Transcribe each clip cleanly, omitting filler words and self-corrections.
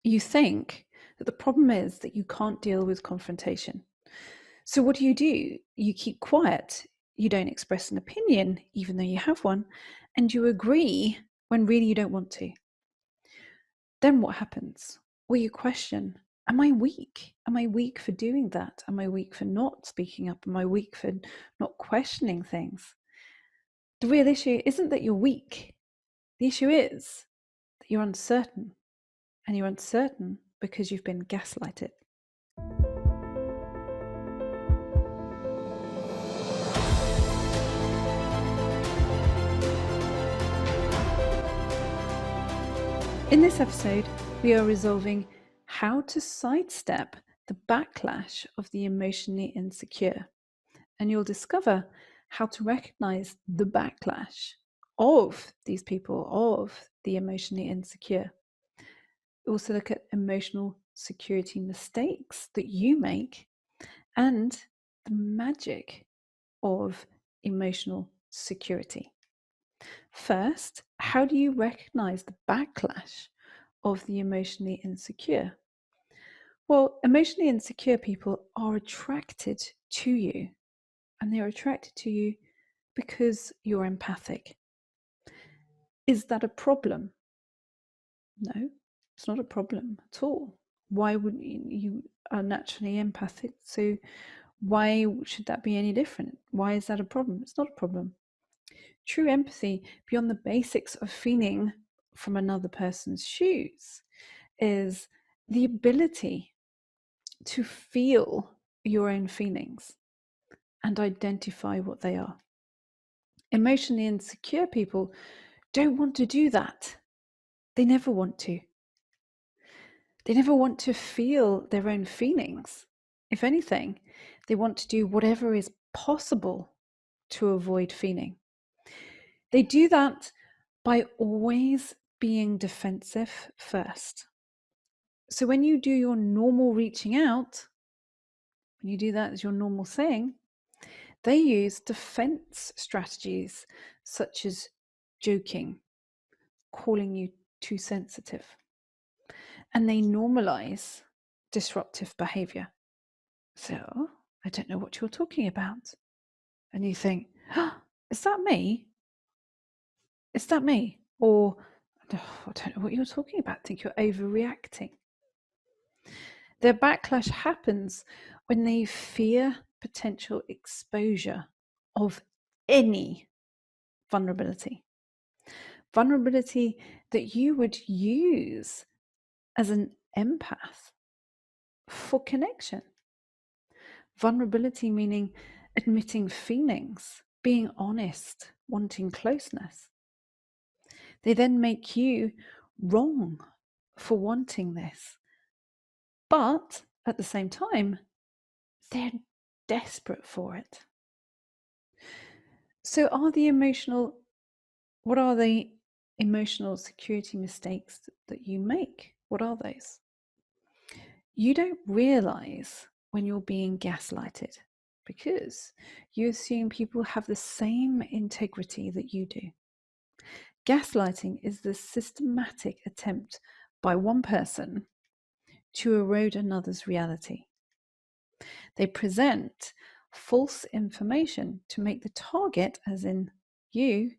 You think that the problem is that you can't deal with confrontation. So what do? You keep quiet. You don't express an opinion, even though you have one, and you agree when really you don't want to. Then what happens? Well, you question, am I weak? Am I weak for doing that? Am I weak for not speaking up? Am I weak for not questioning things? The real issue isn't that you're weak. The issue is that you're uncertain. And you're uncertain because you've been gaslighted. In this episode, we are resolving how to sidestep the backlash of the emotionally insecure. And you'll discover how to recognize the backlash of these people, of the emotionally insecure. We'll also look at emotional security mistakes that you make and the magic of emotional security. First, how do you recognize the backlash of the emotionally insecure? Well, emotionally insecure people are attracted to you, and they're attracted to you because you're empathic. Is that a problem? No, it's not a problem at all. Why would you are naturally empathic? So why should that be any different? Why is that a problem? It's not a problem. True empathy, beyond the basics of feeling from another person's shoes, is the ability to feel your own feelings and identify what they are. Emotionally insecure people don't want to do that. They never want to. They never want to feel their own feelings. If anything, they want to do whatever is possible to avoid feeling. They do that by always being defensive first. So when you do your normal reaching out, when you do that as your normal thing, they use defense strategies such as joking, calling you too sensitive, and they normalize disruptive behavior. So, I don't know what you're talking about. And you think, oh, is that me? Is that me? Or, oh, I don't know what you're talking about. I think you're overreacting. Their backlash happens when they fear potential exposure of any vulnerability. Vulnerability that you would use as an empath for connection. Vulnerability meaning admitting feelings, being honest, wanting closeness. They then make you wrong for wanting this. But at the same time, they're desperate for it. So what are the emotional security mistakes that you make? What are those? You don't realize when you're being gaslighted because you assume people have the same integrity that you do. Gaslighting is the systematic attempt by one person to erode another's reality. They present false information to make the target, as in you,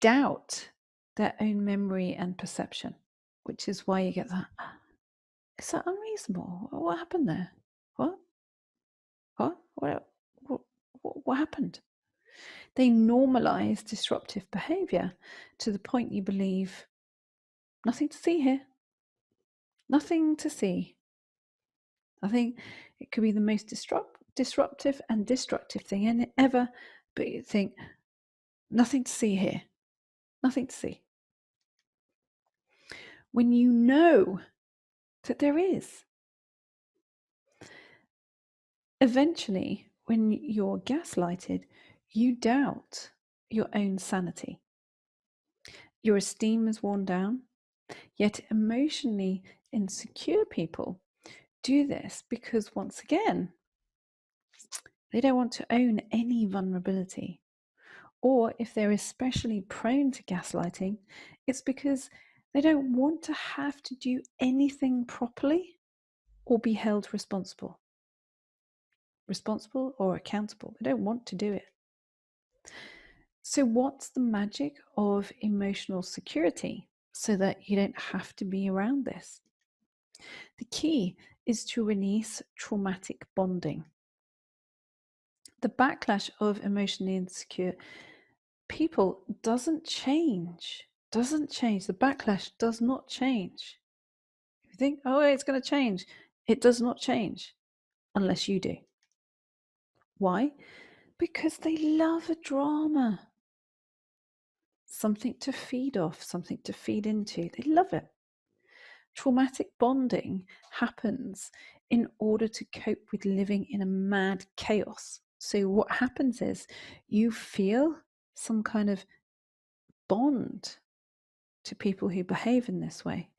doubt their own memory and perception, which is why you get that. Is that unreasonable? What happened there? What? What happened? They normalize disruptive behavior to the point you believe nothing to see here. Nothing to see. I think it could be the most disruptive and destructive thing ever, but you think nothing to see here. Nothing to see. When you know that there is. Eventually, when you're gaslighted, you doubt your own sanity. Your esteem is worn down, yet emotionally insecure people do this because, once again, they don't want to own any vulnerability. Or if they're especially prone to gaslighting, it's because They don't want to have to do anything properly or be held responsible or accountable. They don't want to do it. So what's the magic of emotional security so that you don't have to be around this? The key is to release traumatic bonding. The backlash of emotionally insecure people doesn't change. The backlash does not change. If you think, oh, it's going to change, it does not change unless you do. Why? Because they love a drama. Something to feed off, something to feed into. They love it. Traumatic bonding happens in order to cope with living in a mad chaos. So what happens is you feel some kind of bond to people who behave in this way.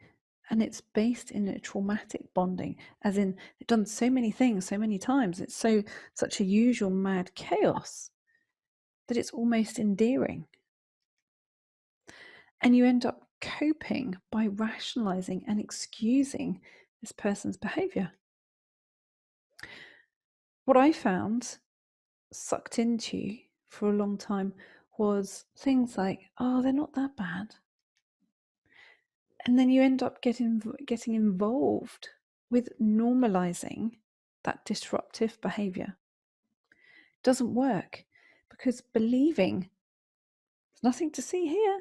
And it's based in a traumatic bonding, as in they've done so many things so many times. It's such a usual mad chaos that it's almost endearing. And you end up coping by rationalizing and excusing this person's behavior. What I found sucked into for a long time was things like, oh, they're not that bad. And then you end up getting involved with normalizing that disruptive behavior. It doesn't work because believing there's nothing to see here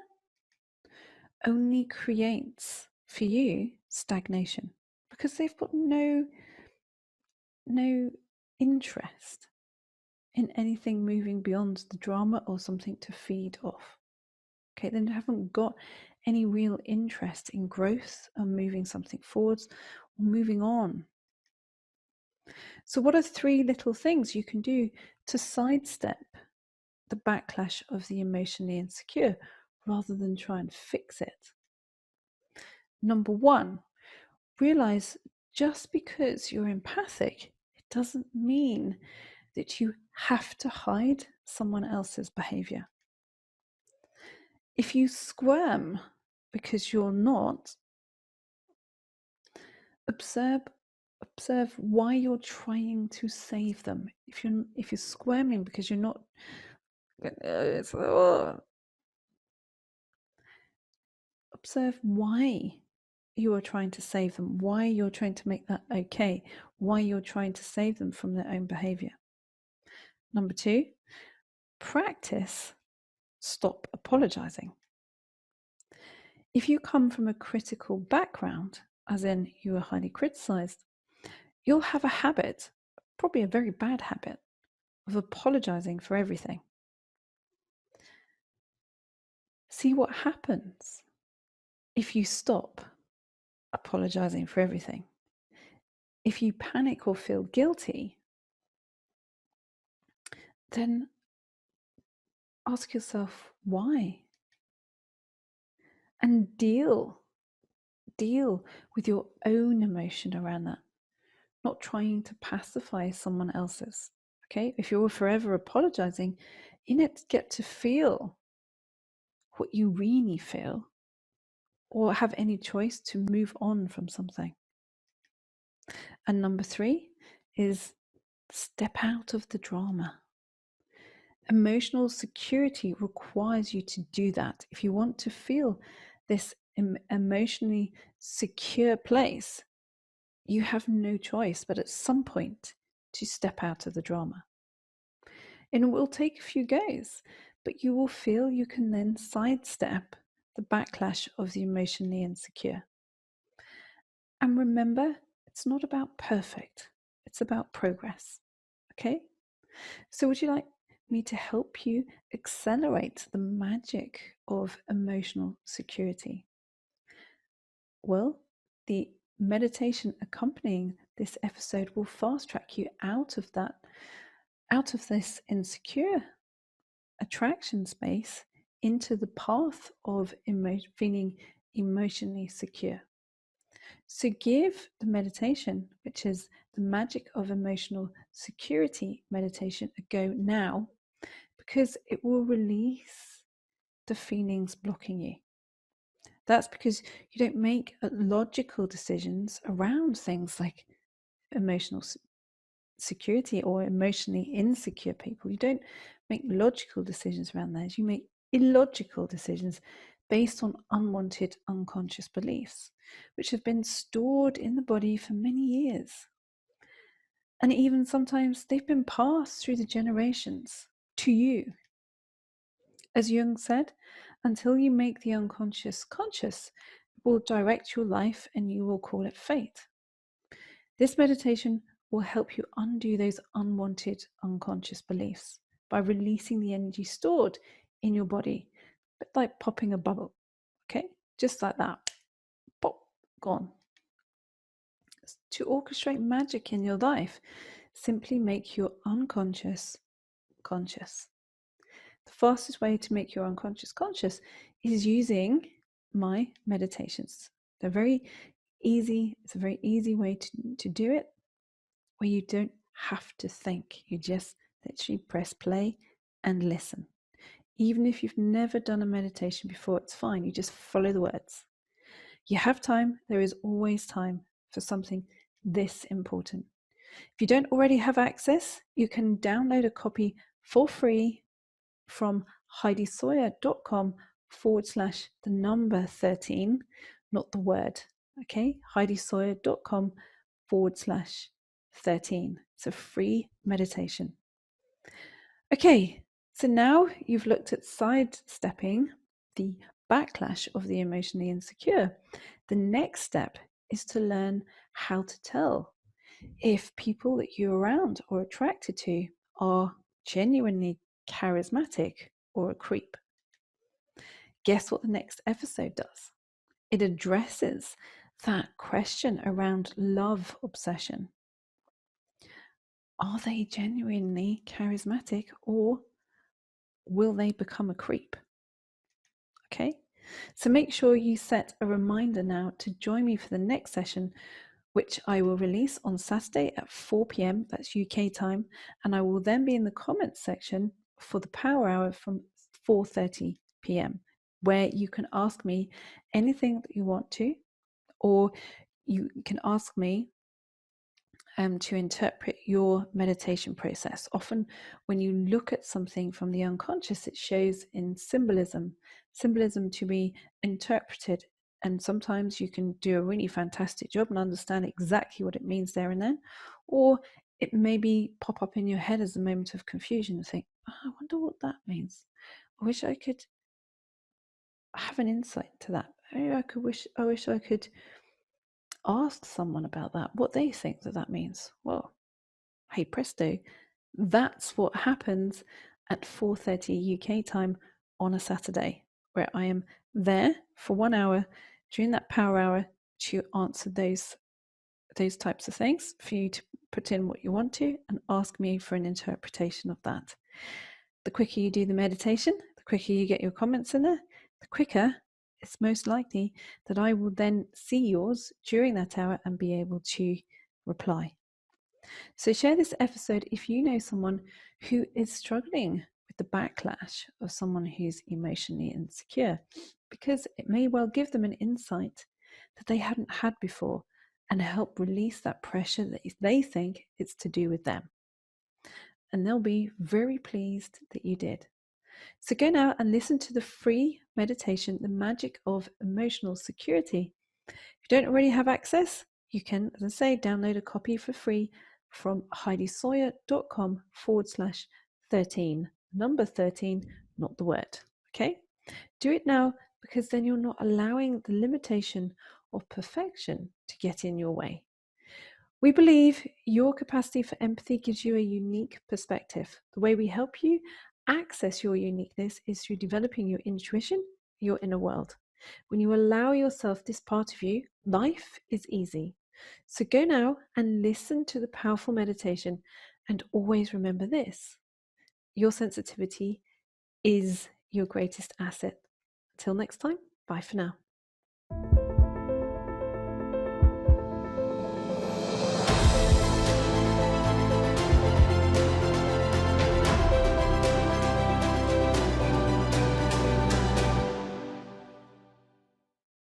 only creates for you stagnation, because they've got no interest in anything moving beyond the drama or something to feed off. Okay, they haven't got any real interest in growth and moving something forwards or moving on. So what are 3 little things you can do to sidestep the backlash of the emotionally insecure rather than try and fix it? Number 1, realize just because you're empathic, it doesn't mean that you have to hide someone else's behavior. If you squirm because you're not, observe why you're trying to save them. If you're squirming because you're not, observe why you are trying to save them, why you're trying to make that okay, why you're trying to save them from their own behavior. Number 2, practice stop apologizing. If you come from a critical background, as in you are highly criticized, you'll have a habit, probably a very bad habit, of apologizing for everything. See what happens if you stop apologizing for everything. If you panic or feel guilty, then ask yourself why. And deal with your own emotion around that, not trying to pacify someone else's. Okay, if you're forever apologizing, you need to get to feel what you really feel or have any choice to move on from something. And number 3 is step out of the drama. Emotional security requires you to do that. If you want to feel this emotionally secure place, you have no choice but at some point to step out of the drama. And it will take a few goes, but you will feel you can then sidestep the backlash of the emotionally insecure. And remember, it's not about perfect, it's about progress. Okay? So would you like me to help you accelerate the magic of emotional security? Well, the meditation accompanying this episode will fast track you out of this insecure attraction space into the path of feeling emotionally secure. So give the meditation, which is the magic of emotional security meditation, a go now, because it will release the feelings blocking you. That's because you don't make logical decisions around things like emotional security or emotionally insecure people. You don't make logical decisions around those. You make illogical decisions based on unwanted unconscious beliefs, which have been stored in the body for many years. And even sometimes they've been passed through the generations to you. As Jung said, until you make the unconscious conscious, it will direct your life and you will call it fate. This meditation will help you undo those unwanted unconscious beliefs by releasing the energy stored in your body, but like popping a bubble, okay? Just like that, pop, gone. To orchestrate magic in your life, simply make your unconscious conscious. The fastest way to make your unconscious conscious is using my meditations. They're very easy. It's a very easy way to do it, where you don't have to think. You just literally press play and listen. Even if you've never done a meditation before, it's fine. You just follow the words. You have time. There is always time for something this important. If you don't already have access, you can download a copy for free from heidisawyer.com/13, not the word, okay? heidisawyer.com/13. It's a free meditation. Okay, so now you've looked at sidestepping the backlash of the emotionally insecure. The next step is to learn how to tell if people that you're around or attracted to are genuinely charismatic or a creep. Guess what the next episode does? It addresses that question around love obsession. Are they genuinely charismatic, or will they become a creep? Okay, so make sure you set a reminder now to join me for the next session, which I will release on Saturday at 4 p.m. That's UK time. And I will then be in the comments section for the power hour from 4:30 p.m., where you can ask me anything that you want to, or you can ask me to interpret your meditation process. Often when you look at something from the unconscious, it shows in symbolism to be interpreted. And sometimes you can do a really fantastic job and understand exactly what it means there and then. Or it maybe pop up in your head as a moment of confusion and think, oh, I wonder what that means. I wish I could have an insight to that. I wish I could ask someone about that, what they think that means. Well, hey presto, that's what happens at 4:30 UK time on a Saturday, where I am there for 1 hour during that power hour to answer those types of things, for you to put in what you want to and ask me for an interpretation of that. The quicker you do the meditation, the quicker you get your comments in there, the quicker it's most likely that I will then see yours during that hour and be able to reply. So share this episode if you know someone who is struggling with the backlash of someone who's emotionally insecure, because it may well give them an insight that they hadn't had before and help release that pressure that they think it's to do with them. And they'll be very pleased that you did. So go now and listen to the free meditation, The Magic of Emotional Security. If you don't already have access, you can, as I say, download a copy for free from heidisawyer.com/13. Number 13, not the word. Okay? Do it now, because then you're not allowing the limitation of perfection to get in your way. We believe your capacity for empathy gives you a unique perspective. The way we help you access your uniqueness is through developing your intuition, your inner world. When you allow yourself this part of you, life is easy. So go now and listen to the powerful meditation, and always remember this: your sensitivity is your greatest asset. Until next time, bye for now.